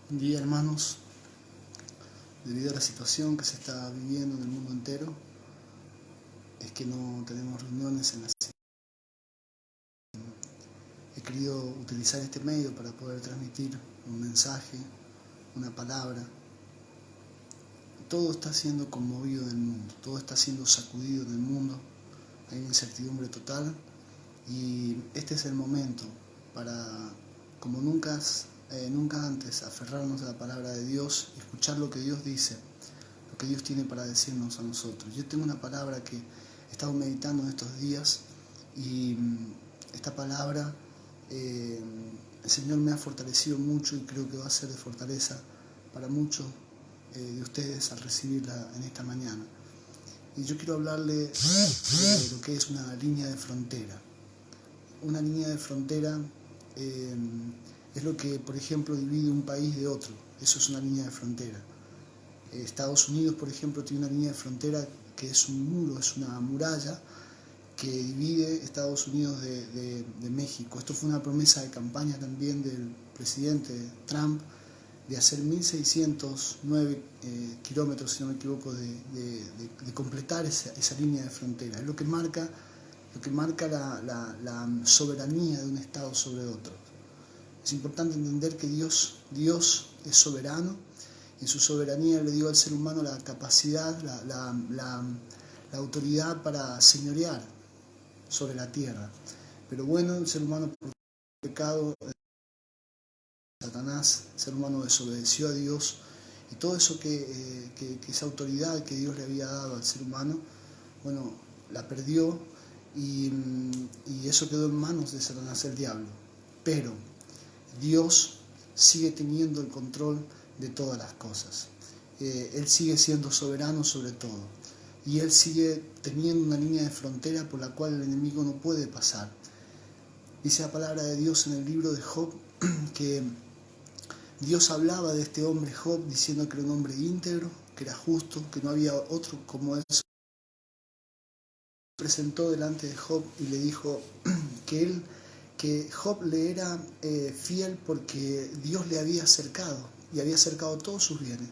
Buen día, hermanos. Debido a la situación que se está viviendo en el mundo entero, es que no tenemos reuniones en la ciudad. He querido utilizar este medio para poder transmitir un mensaje, una palabra. Todo está siendo conmovido en el mundo, todo está siendo sacudido en el mundo. Hay una incertidumbre total y este es el momento para, como nunca antes, aferrarnos a la palabra de Dios y escuchar lo que Dios dice, lo que Dios tiene para decirnos a nosotros. Yo tengo una palabra que he estado meditando en estos días y esta palabra el Señor me ha fortalecido mucho y creo que va a ser de fortaleza para muchos de ustedes al recibirla en esta mañana. Y yo quiero hablarle de lo que es una línea de frontera. Una línea de frontera es lo que, por ejemplo, divide un país de otro. Eso es una línea de frontera. Estados Unidos, por ejemplo, tiene una línea de frontera que es un muro, es una muralla que divide Estados Unidos de México. Esto fue una promesa de campaña también del presidente Trump de hacer 1.609 kilómetros, si no me equivoco, de completar esa línea de frontera. Es lo que marca la soberanía de un Estado sobre otro. Es importante entender que Dios es soberano. En su soberanía le dio al ser humano la capacidad, la autoridad para señorear sobre la tierra. Pero bueno, el ser humano por el pecado, Satanás, el ser humano desobedeció a Dios y todo eso que esa autoridad que Dios le había dado al ser humano, bueno, la perdió y eso quedó en manos de Satanás, el diablo. Pero Dios sigue teniendo el control de todas las cosas. Él sigue siendo soberano sobre todo. Y Él sigue teniendo una línea de frontera por la cual el enemigo no puede pasar. Dice la palabra de Dios en el libro de Job que Dios hablaba de este hombre Job diciendo que era un hombre íntegro, que era justo, que no había otro como él. Se presentó delante de Job y le dijo que Job le era fiel porque Dios le había acercado y había acercado todos sus bienes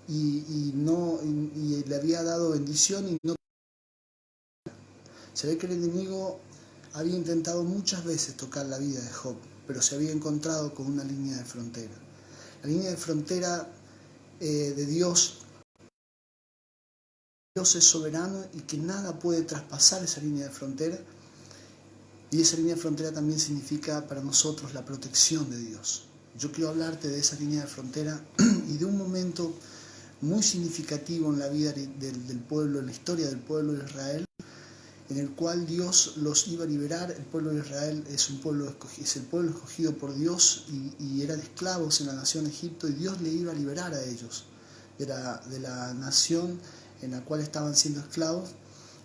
y le había dado bendición y no. Se ve que el enemigo había intentado muchas veces tocar la vida de Job, pero se había encontrado con una línea de frontera. La línea de frontera de Dios. Dios es soberano y que nada puede traspasar esa línea de frontera. Y esa línea de frontera también significa para nosotros la protección de Dios. Yo quiero hablarte de esa línea de frontera y de un momento muy significativo en la vida del pueblo, en la historia del pueblo de Israel, en el cual Dios los iba a liberar. El pueblo de Israel es el pueblo escogido por Dios y eran esclavos en la nación de Egipto y Dios le iba a liberar a ellos de la nación en la cual estaban siendo esclavos.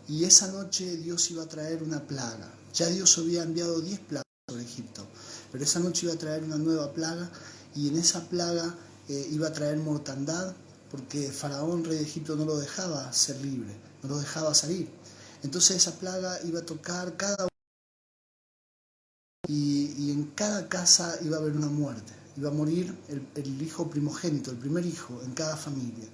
Y esa noche Dios iba a traer una plaga. Ya Dios había enviado 10 plagas sobre Egipto, pero esa noche iba a traer una nueva plaga y en esa plaga iba a traer mortandad porque Faraón, rey de Egipto, no lo dejaba ser libre, no lo dejaba salir. Entonces esa plaga iba a tocar cada uno y en cada casa iba a haber una muerte. Iba a morir el hijo primogénito, el primer hijo en cada familia.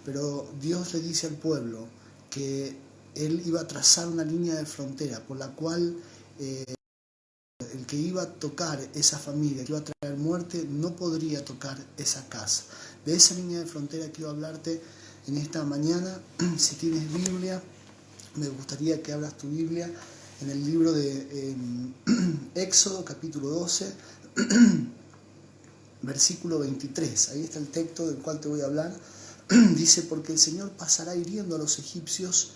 Pero Dios le dice al pueblo que Él iba a trazar una línea de frontera por la cual el que iba a tocar esa familia, que iba a traer muerte, no podría tocar esa casa. De esa línea de frontera quiero hablarte en esta mañana. Si tienes Biblia, me gustaría que abras tu Biblia en el libro de Éxodo, capítulo 12, versículo 23. Ahí está el texto del cual te voy a hablar. Dice, porque el Señor pasará hiriendo a los egipcios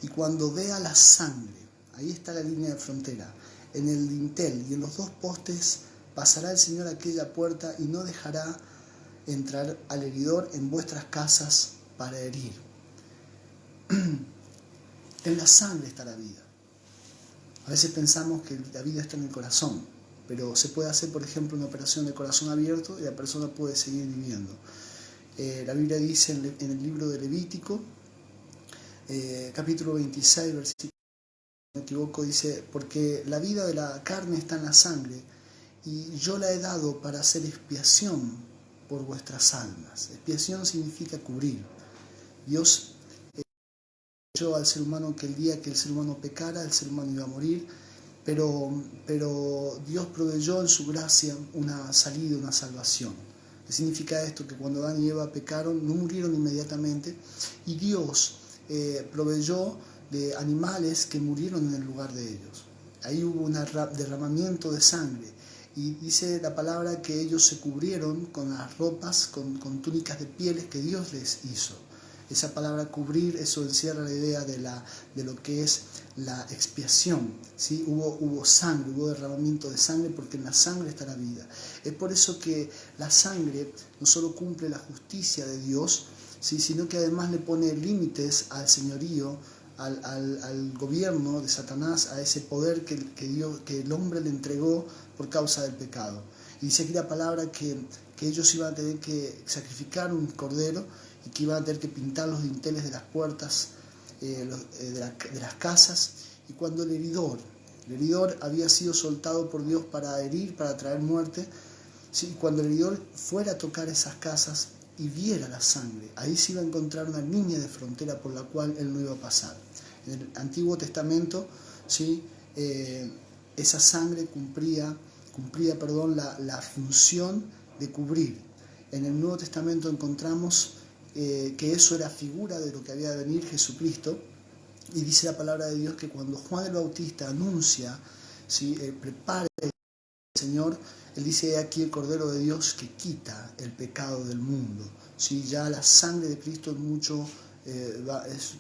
y cuando vea la sangre, ahí está la línea de frontera, en el dintel y en los dos postes, pasará el Señor a aquella puerta y no dejará entrar al heridor en vuestras casas para herir. En la sangre está la vida. A veces pensamos que la vida está en el corazón, pero se puede hacer, por ejemplo, una operación de corazón abierto y la persona puede seguir viviendo. La Biblia dice en el libro de Levítico, capítulo 26, versículo, si no me equivoco, dice, porque la vida de la carne está en la sangre y yo la he dado para hacer expiación por vuestras almas. Expiación significa cubrir. Dios proveyó al ser humano que el día que el ser humano pecara, el ser humano iba a morir, pero Dios proveyó en su gracia una salida, una salvación. ¿Qué significa esto? Que cuando Adán y Eva pecaron, no murieron inmediatamente, y Dios proveyó de animales que murieron en el lugar de ellos. Ahí hubo un derramamiento de sangre, y dice la palabra que ellos se cubrieron con las ropas, con túnicas de pieles que Dios les hizo. Esa palabra cubrir, eso encierra la idea de lo que es la expiación, ¿sí? Hubo sangre, hubo derramamiento de sangre, porque en la sangre está la vida. Es por eso que la sangre no solo cumple la justicia de Dios, ¿sí? Sino que además le pone límites al señorío, al gobierno de Satanás, a ese poder que el hombre le entregó por causa del pecado. Y dice aquí la palabra que ellos iban a tener que sacrificar un cordero, y que iban a tener que pintar los dinteles de las puertas de las casas. Y cuando el heridor había sido soltado por Dios para herir, para traer muerte, ¿sí? Cuando el heridor fuera a tocar esas casas y viera la sangre, ahí se iba a encontrar una línea de frontera por la cual él no iba a pasar. En el Antiguo Testamento, ¿sí? Esa sangre cumplía la función de cubrir. En el Nuevo Testamento encontramos que eso era figura de lo que había de venir Jesucristo, y dice la palabra de Dios que cuando Juan el Bautista anuncia, ¿sí? Prepare el Señor, él dice: aquí el Cordero de Dios que quita el pecado del mundo. ¿Sí? Ya la sangre de Cristo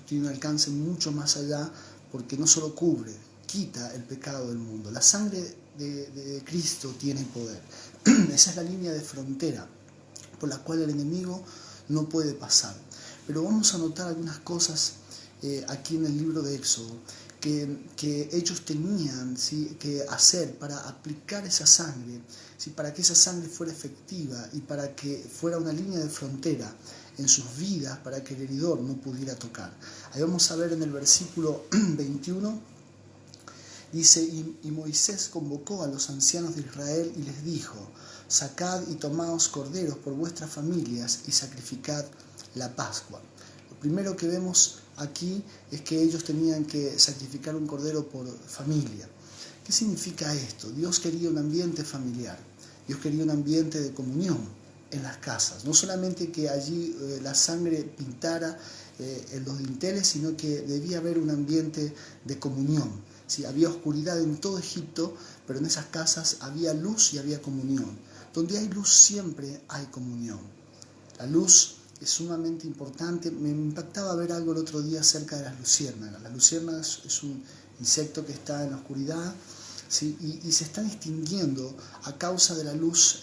tiene un alcance mucho más allá, porque no solo cubre, quita el pecado del mundo. La sangre de Cristo tiene poder. Esa es la línea de frontera por la cual el enemigo no puede pasar. Pero vamos a notar algunas cosas aquí en el libro de Éxodo que ellos tenían, ¿sí? que hacer para aplicar esa sangre, ¿sí? para que esa sangre fuera efectiva y para que fuera una línea de frontera en sus vidas, para que el heridor no pudiera tocar. Ahí vamos a ver en el versículo 21, dice: y Moisés convocó a los ancianos de Israel y les dijo: sacad y tomaos corderos por vuestras familias y sacrificad la Pascua. Lo primero que vemos aquí es que ellos tenían que sacrificar un cordero por familia. ¿Qué significa esto? Dios quería un ambiente familiar, Dios quería un ambiente de comunión en las casas. No solamente que allí la sangre pintara en los dinteles, sino que debía haber un ambiente de comunión. ¿Sí? Había oscuridad en todo Egipto, pero en esas casas había luz y había comunión. Donde hay luz siempre hay comunión. La luz es sumamente importante. Me impactaba ver algo el otro día acerca de las luciérnagas. Las luciérnagas es un insecto que está en la oscuridad, ¿sí? y se están extinguiendo a causa de la luz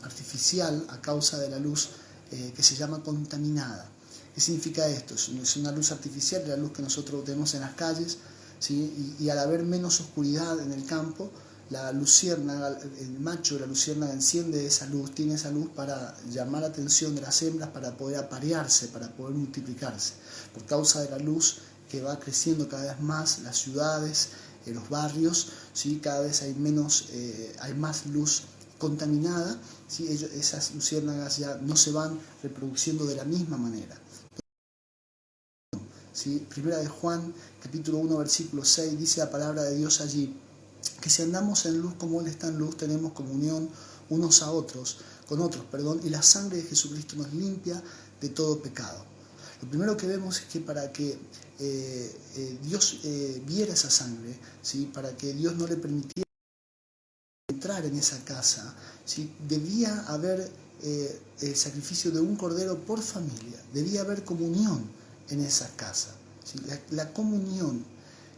artificial, a causa de la luz que se llama contaminada. ¿Qué significa esto? Es una luz artificial, la luz que nosotros tenemos en las calles, ¿sí? y al haber menos oscuridad en el campo, la luciérnaga, el macho de la luciérnaga enciende esa luz, tiene esa luz para llamar la atención de las hembras, para poder aparearse, para poder multiplicarse. Por causa de la luz que va creciendo cada vez más, las ciudades, los barrios, ¿sí? Cada vez hay más luz contaminada, ¿sí? Esas luciérnagas ya no se van reproduciendo de la misma manera. ¿Sí? Primera de Juan, capítulo 1, versículo 6, dice la palabra de Dios allí: que si andamos en luz como Él está en luz, tenemos comunión unos con otros, y la sangre de Jesucristo nos limpia de todo pecado. Lo primero que vemos es que para que Dios viera esa sangre, ¿sí? Para que Dios no le permitiera entrar en esa casa, ¿sí? Debía haber el sacrificio de un cordero por familia, debía haber comunión en esa casa, ¿sí? La comunión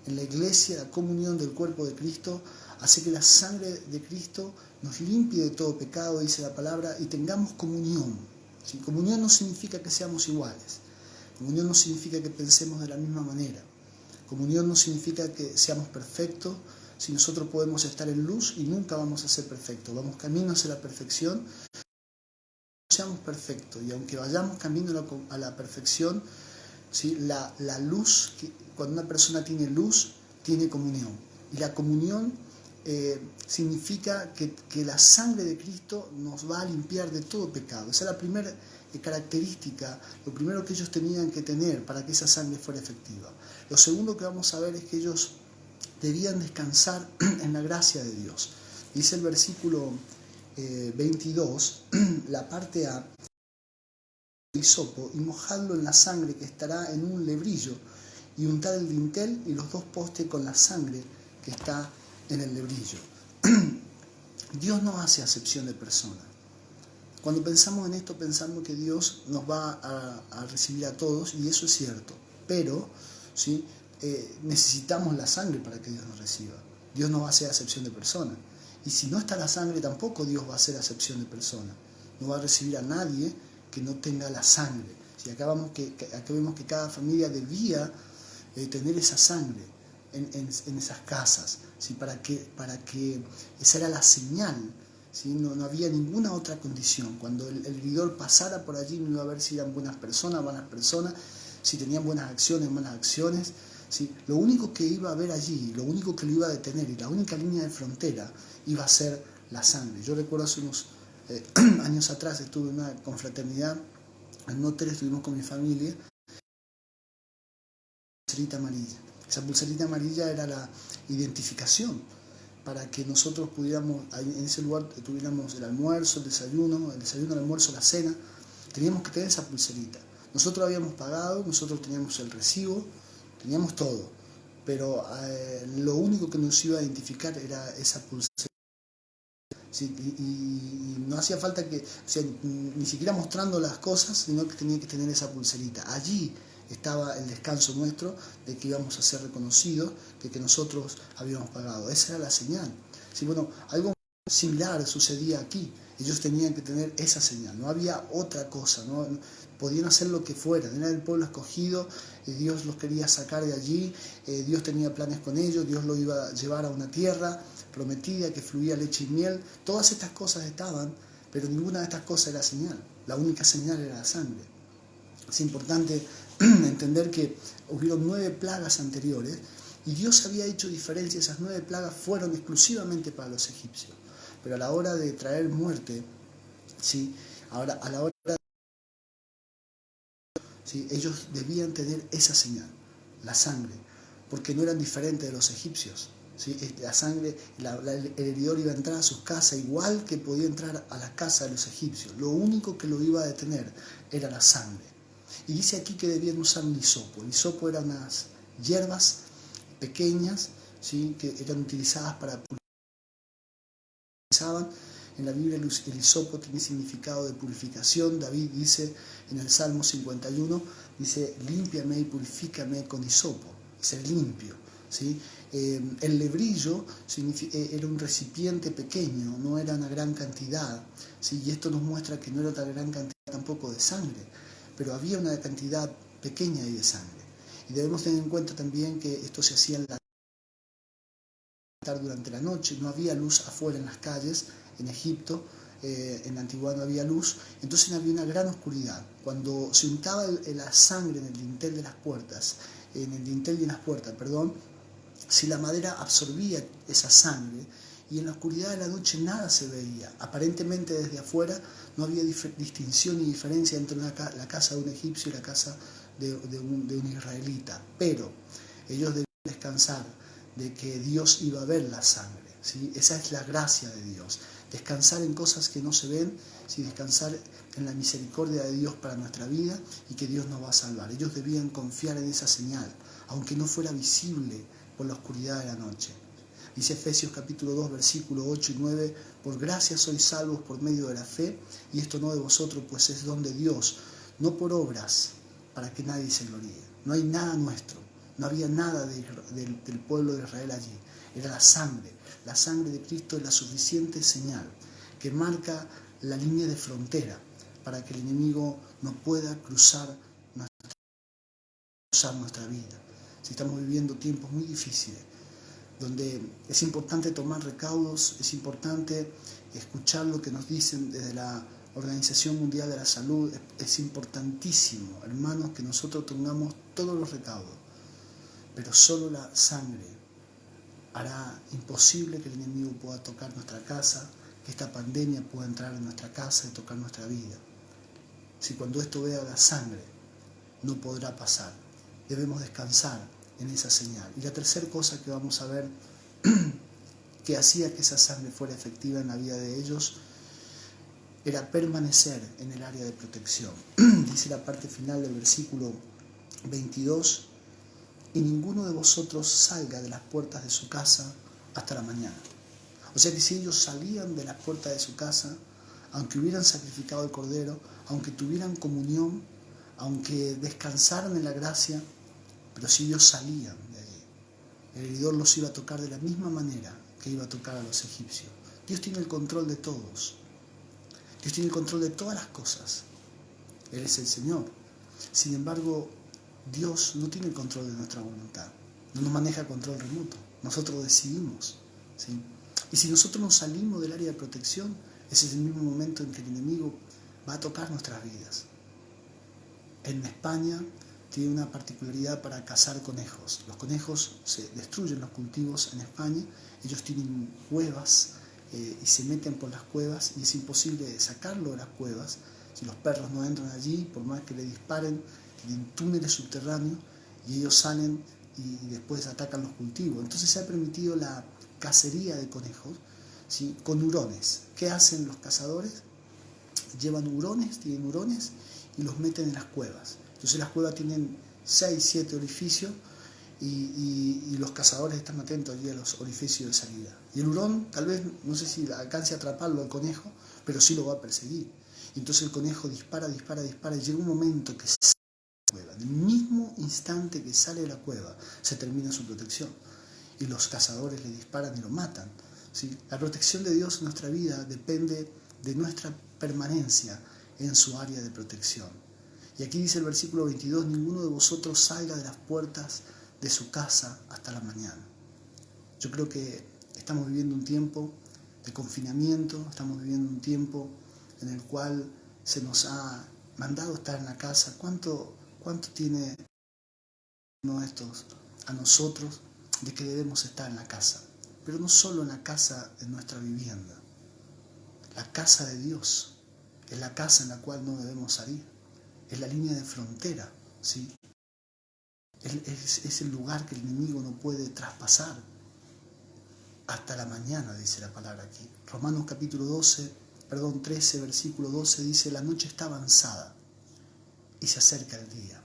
en la iglesia, la comunión del cuerpo de Cristo, hace que la sangre de Cristo nos limpie de todo pecado, dice la palabra, y tengamos comunión. ¿Sí? Comunión no significa que seamos iguales. Comunión no significa que pensemos de la misma manera. Comunión no significa que seamos perfectos. Si nosotros podemos estar en luz y nunca vamos a ser perfectos, vamos camino hacia la perfección, no seamos perfectos. Y aunque vayamos camino a la perfección, ¿sí? La luz, cuando una persona tiene luz, tiene comunión. Y la comunión significa que la sangre de Cristo nos va a limpiar de todo pecado. Esa es la primera característica, lo primero que ellos tenían que tener para que esa sangre fuera efectiva. Lo segundo que vamos a ver es que ellos debían descansar en la gracia de Dios. Dice el versículo 22, la parte A, hisopo y mojadlo en la sangre que estará en un lebrillo y untar el dintel y los dos postes con la sangre que está en el lebrillo. Dios no hace acepción de personas. Cuando pensamos en esto, pensamos que Dios nos va a recibir a todos, y eso es cierto, pero ¿sí? Necesitamos la sangre para que Dios nos reciba. Dios no va a hacer acepción de personas, y si no está la sangre tampoco Dios va a hacer acepción de personas. No va a recibir a nadie que no tenga la sangre. Si acá vemos que cada familia debía tener esa sangre en esas casas, ¿sí? para que esa era la señal, ¿sí? No había ninguna otra condición. Cuando el vividor pasara por allí, no iba a ver si eran buenas personas, malas personas, si tenían buenas acciones, malas acciones, ¿sí? Lo único que iba a ver allí, lo único que lo iba a detener, y la única línea de frontera iba a ser la sangre. Yo recuerdo hace unos años atrás estuve en una confraternidad, en un hotel, estuvimos con mi familia, pulserita amarilla. Esa pulserita amarilla era la identificación para que nosotros pudiéramos, en ese lugar tuviéramos el almuerzo, el desayuno, el almuerzo, la cena. Teníamos que tener esa pulserita. Nosotros habíamos pagado, nosotros teníamos el recibo, teníamos todo, pero lo único que nos iba a identificar era esa pulserita. Sí, y no hacía falta que, o sea, ni siquiera mostrando las cosas, sino que tenía que tener esa pulserita. Allí estaba el descanso nuestro de que íbamos a ser reconocidos, de que nosotros habíamos pagado. Esa era la señal. Sí, bueno, algo similar sucedía aquí. Ellos tenían que tener esa señal, no había otra cosa, ¿no? Podían hacer lo que fuera, era el pueblo escogido, Dios los quería sacar de allí, Dios tenía planes con ellos, Dios los iba a llevar a una tierra prometida que fluía leche y miel. Todas estas cosas estaban, pero ninguna de estas cosas era señal. La única señal era la sangre. Es importante entender que hubieron 9 plagas anteriores y Dios había hecho diferencia. Esas 9 plagas fueron exclusivamente para los egipcios, pero a la hora de traer muerte, ¿sí? Ahora, a la hora de, ¿sí? Ellos debían tener esa señal, la sangre, porque no eran diferentes de los egipcios. ¿Sí? La sangre, el heridor iba a entrar a sus casas igual que podía entrar a la casa de los egipcios. Lo único que lo iba a detener era la sangre. Y dice aquí que debían usar un hisopo. El hisopo eran unas hierbas pequeñas, ¿sí? Que eran utilizadas para purificar. En la Biblia el hisopo tiene significado de purificación. David dice en el Salmo 51, dice, límpiame y purifícame con hisopo, ser limpio. ¿Sí? El lebrillo era un recipiente pequeño, no era una gran cantidad, ¿sí? Y esto nos muestra que no era una gran cantidad tampoco de sangre, pero había una cantidad pequeña de sangre. Y debemos tener en cuenta también que esto se hacía en la tarde durante la noche, no había luz afuera en las calles, en Egipto, en la antigüedad no había luz, entonces había una gran oscuridad. Cuando se untaba la sangre en el dintel de las puertas, si la madera absorbía esa sangre, y en la oscuridad de la noche nada se veía. Aparentemente desde afuera no había distinción ni diferencia entre la casa de un egipcio y la casa de un israelita, pero ellos debían descansar de que Dios iba a ver la sangre, ¿sí? Esa es la gracia de Dios, descansar en cosas que no se ven, ¿sí? Descansar en la misericordia de Dios para nuestra vida y que Dios nos va a salvar. Ellos debían confiar en esa señal, aunque no fuera visible por la oscuridad de la noche. Dice Efesios capítulo 2, versículos 8 y 9, por gracia sois salvos por medio de la fe, y esto no de vosotros, pues es don de Dios, no por obras, para que nadie se gloríe. No hay nada nuestro, no había nada del pueblo de Israel allí. Era la sangre de Cristo es la suficiente señal que marca la línea de frontera para que el enemigo no pueda cruzar nuestra vida. Si estamos viviendo tiempos muy difíciles, donde es importante tomar recaudos, es importante escuchar lo que nos dicen desde la Organización Mundial de la Salud, es importantísimo, hermanos, que nosotros tengamos todos los recaudos, pero solo la sangre hará imposible que el enemigo pueda tocar nuestra casa, que esta pandemia pueda entrar en nuestra casa y tocar nuestra vida. Si cuando esto vea la sangre, no podrá pasar. Debemos descansar en esa señal. Y la tercera cosa que vamos a ver que hacía que esa sangre fuera efectiva en la vida de ellos era permanecer en el área de protección. Dice la parte final del versículo 22, y ninguno de vosotros salga de las puertas de su casa hasta la mañana. O sea que si ellos salían de las puertas de su casa, aunque hubieran sacrificado el cordero, aunque tuvieran comunión, aunque descansaran en la gracia, pero si ellos salían de allí, el heridor los iba a tocar de la misma manera que iba a tocar a los egipcios. Dios tiene el control de todos. Dios tiene el control de todas las cosas. Él es el Señor. Sin embargo, Dios no tiene el control de nuestra voluntad. No nos maneja control remoto. Nosotros decidimos, ¿sí? Y si nosotros nos salimos del área de protección, ese es el mismo momento en que el enemigo va a tocar nuestras vidas. En España tiene una particularidad para cazar conejos. Los conejos se destruyen los cultivos en España. Ellos tienen cuevas y se meten por las cuevas y es imposible sacarlo de las cuevas. Si los perros no entran allí, por más que le disparen, tienen túneles subterráneos y ellos salen y después atacan los cultivos. Entonces se ha permitido la cacería de conejos, ¿sí?, con hurones. ¿Qué hacen los cazadores? Llevan hurones, tienen hurones y los meten en las cuevas. Entonces las cuevas tienen 6, 7 orificios y los cazadores están atentos allí a los orificios de salida. Y el hurón tal vez, no sé si alcance a atraparlo al conejo, pero sí lo va a perseguir. Y entonces el conejo dispara y llega un momento que sale de la cueva. En el mismo instante que sale de la cueva se termina su protección y los cazadores le disparan y lo matan, ¿sí? La protección de Dios en nuestra vida depende de nuestra permanencia en su área de protección. Y aquí dice el versículo 22, ninguno de vosotros salga de las puertas de su casa hasta la mañana. Yo creo que estamos viviendo un tiempo de confinamiento, estamos viviendo un tiempo en el cual se nos ha mandado estar en la casa. ¿Cuánto tiene estos a nosotros de que debemos estar en la casa? Pero no solo en la casa de nuestra vivienda. La casa de Dios es la casa en la cual no debemos salir. Es la línea de frontera, ¿sí? Es el lugar que el enemigo no puede traspasar. Hasta la mañana, dice la palabra aquí. Romanos capítulo 13, versículo 12 dice, la noche está avanzada y se acerca el día.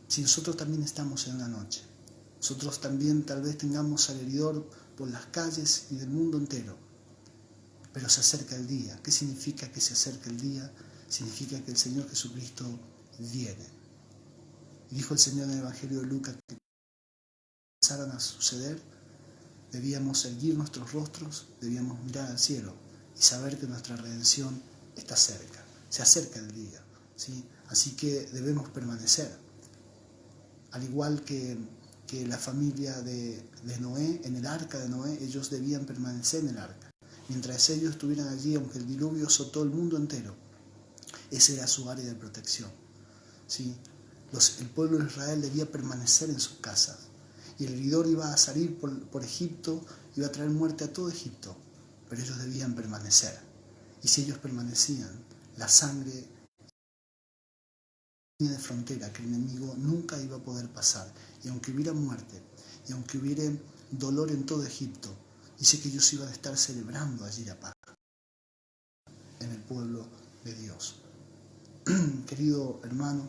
Si nosotros también estamos en una noche, nosotros también tal vez tengamos al heridor por las calles y del mundo entero, pero se acerca el día. ¿Qué significa que se acerca el día? Significa que el Señor Jesucristo viene. Y dijo el Señor en el Evangelio de Lucas que empezaran a suceder, debíamos erguir nuestros rostros, debíamos mirar al cielo y saber que nuestra redención está cerca. Se acerca el día, ¿sí? Así que debemos permanecer. Al igual que la familia de Noé, en el arca de Noé, ellos debían permanecer en el arca. Mientras ellos estuvieran allí, aunque el diluvio azotó el mundo entero, ese era su área de protección, ¿sí? El pueblo de Israel debía permanecer en sus casas. Y el heridor iba a salir por Egipto, iba a traer muerte a todo Egipto, pero ellos debían permanecer. Y si ellos permanecían, la sangre de frontera que el enemigo nunca iba a poder pasar. Y aunque hubiera muerte, y aunque hubiera dolor en todo Egipto, dice que ellos iban a estar celebrando allí la paz en el pueblo de Dios. Querido hermano,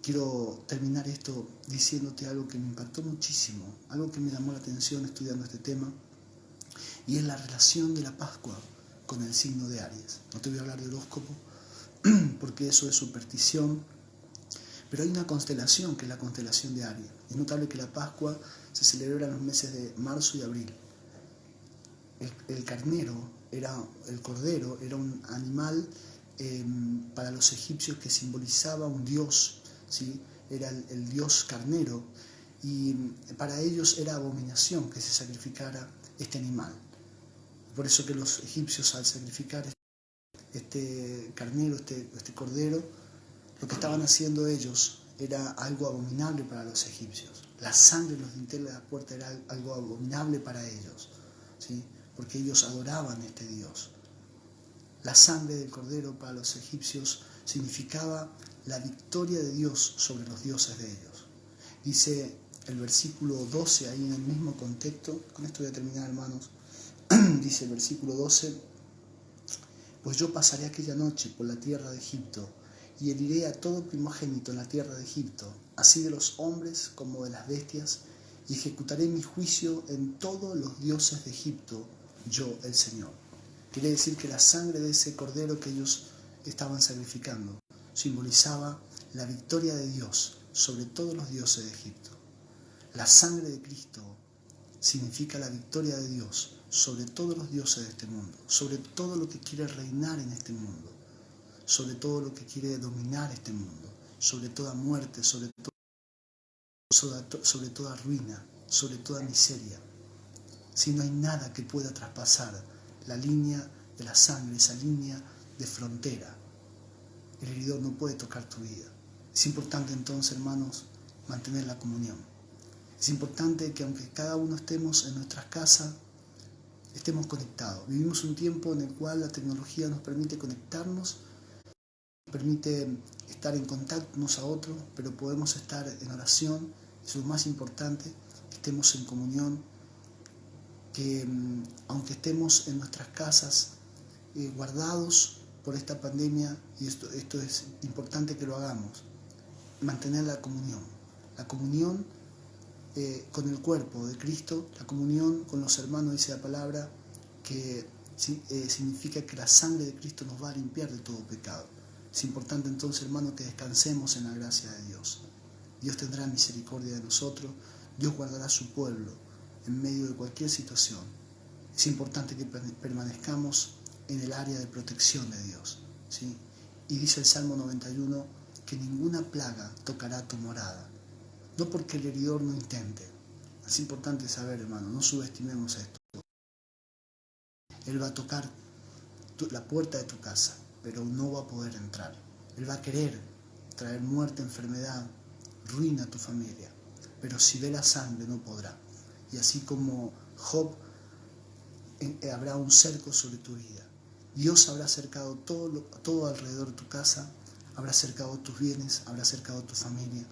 quiero terminar esto diciéndote algo que me impactó muchísimo, algo que me llamó la atención estudiando este tema, y es la relación de la Pascua con el signo de Aries. No te voy a hablar de horóscopo, porque eso es superstición, pero hay una constelación que es la constelación de Aries. Es notable que la Pascua se celebra en los meses de marzo y abril. El cordero era un animal para los egipcios que simbolizaba un dios, ¿sí? Era el dios carnero, y para ellos era abominación que se sacrificara este animal. Por eso que los egipcios, al sacrificar este carnero, este cordero, lo que estaban haciendo ellos era algo abominable para los egipcios. La sangre en los dinteles de la puerta era algo abominable para ellos, ¿sí? Porque ellos adoraban a este Dios. La sangre del cordero para los egipcios significaba la victoria de Dios sobre los dioses de ellos. Dice el versículo 12, ahí en el mismo contexto, con esto voy a terminar, hermanos, dice el versículo 12, pues yo pasaré aquella noche por la tierra de Egipto y heriré a todo primogénito en la tierra de Egipto, así de los hombres como de las bestias, y ejecutaré mi juicio en todos los dioses de Egipto, yo el Señor. Quiere decir que la sangre de ese cordero que ellos estaban sacrificando simbolizaba la victoria de Dios sobre todos los dioses de Egipto. La sangre de Cristo significa la victoria de Dios sobre todos los dioses de este mundo, sobre todo lo que quiere reinar en este mundo, sobre todo lo que quiere dominar este mundo, sobre toda muerte, sobre toda ruina, sobre toda miseria. Si no hay nada que pueda traspasar la línea de la sangre, esa línea de frontera, el heridor no puede tocar tu vida. Es importante entonces, hermanos, mantener la comunión. Es importante que aunque cada uno estemos en nuestras casas, estemos conectados. Vivimos un tiempo en el cual la tecnología nos permite conectarnos, nos permite estar en contacto unos a otros, pero podemos estar en oración. Eso es lo más importante, que estemos en comunión, que aunque estemos en nuestras casas guardados por esta pandemia, y esto es importante que lo hagamos, mantener la comunión con el cuerpo de Cristo, la comunión con los hermanos, dice la palabra, que significa que la sangre de Cristo nos va a limpiar de todo pecado. Es importante entonces, hermano, que descansemos en la gracia de Dios. Dios tendrá misericordia de nosotros, Dios guardará a su pueblo en medio de cualquier situación. Es importante que permanezcamos en el área de protección de Dios, ¿sí? Y dice el Salmo 91 que ninguna plaga tocará tu morada. No porque el heridor no intente. Es importante saber, hermano, no subestimemos esto. Él va a tocar la puerta de tu casa, pero no va a poder entrar. Él va a querer traer muerte, enfermedad, ruina a tu familia, pero si ve la sangre no podrá. Y así como Job, habrá un cerco sobre tu vida. Dios habrá cercado todo alrededor de tu casa, habrá cercado tus bienes, habrá cercado tu familia,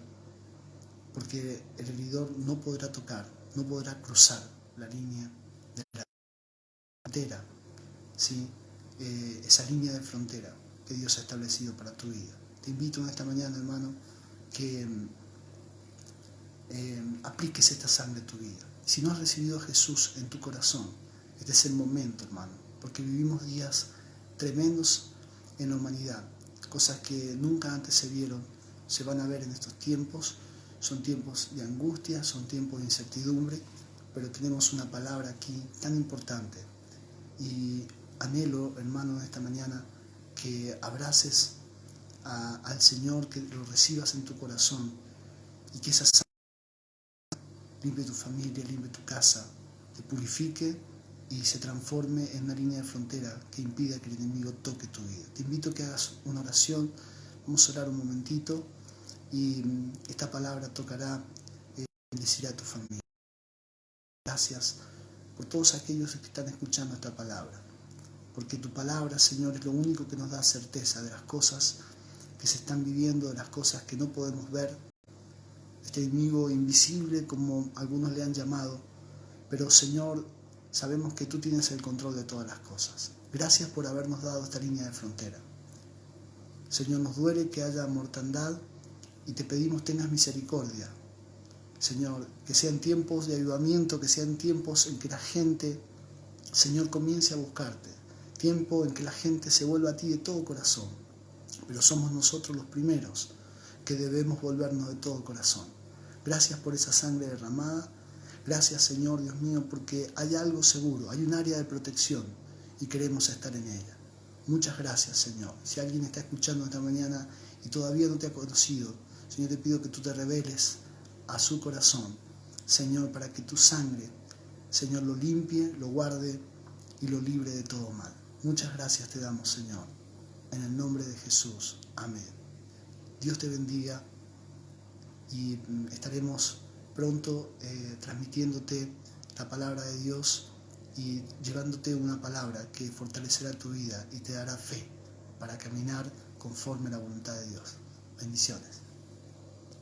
porque el heridor no podrá tocar, no podrá cruzar la línea de la frontera, ¿sí? Esa línea de frontera que Dios ha establecido para tu vida. Te invito en esta mañana, hermano, que apliques esta sangre a tu vida. Si no has recibido a Jesús en tu corazón, este es el momento, hermano, porque vivimos días tremendos en la humanidad, cosas que nunca antes se vieron, se van a ver en estos tiempos. Son tiempos de angustia, son tiempos de incertidumbre, pero tenemos una palabra aquí tan importante. Y anhelo, hermano, esta mañana que abraces al Señor, que lo recibas en tu corazón y que esa sangre limpie tu familia, limpie tu casa, te purifique y se transforme en una línea de frontera que impida que el enemigo toque tu vida. Te invito a que hagas una oración. Vamos a orar un momentito y esta palabra tocará, bendecirá a tu familia. Gracias por todos aquellos que están escuchando esta palabra, porque tu palabra, Señor, es lo único que nos da certeza de las cosas que se están viviendo, de las cosas que no podemos ver, este enemigo invisible, como algunos le han llamado, pero, Señor, sabemos que tú tienes el control de todas las cosas. Gracias por habernos dado esta línea de frontera. Señor, nos duele que haya mortandad y te pedimos tengas misericordia. Señor, que sean tiempos de avivamiento, que sean tiempos en que la gente, Señor, comience a buscarte. Tiempo en que la gente se vuelva a ti de todo corazón. Pero somos nosotros los primeros que debemos volvernos de todo corazón. Gracias por esa sangre derramada. Gracias, Señor, Dios mío, porque hay algo seguro, hay un área de protección y queremos estar en ella. Muchas gracias, Señor. Si alguien está escuchando esta mañana y todavía no te ha conocido, Señor, te pido que tú te reveles a su corazón, Señor, para que tu sangre, Señor, lo limpie, lo guarde y lo libre de todo mal. Muchas gracias te damos, Señor. En el nombre de Jesús. Amén. Dios te bendiga. y estaremos pronto transmitiéndote la palabra de Dios y llevándote una palabra que fortalecerá tu vida y te dará fe para caminar conforme a la voluntad de Dios. Bendiciones.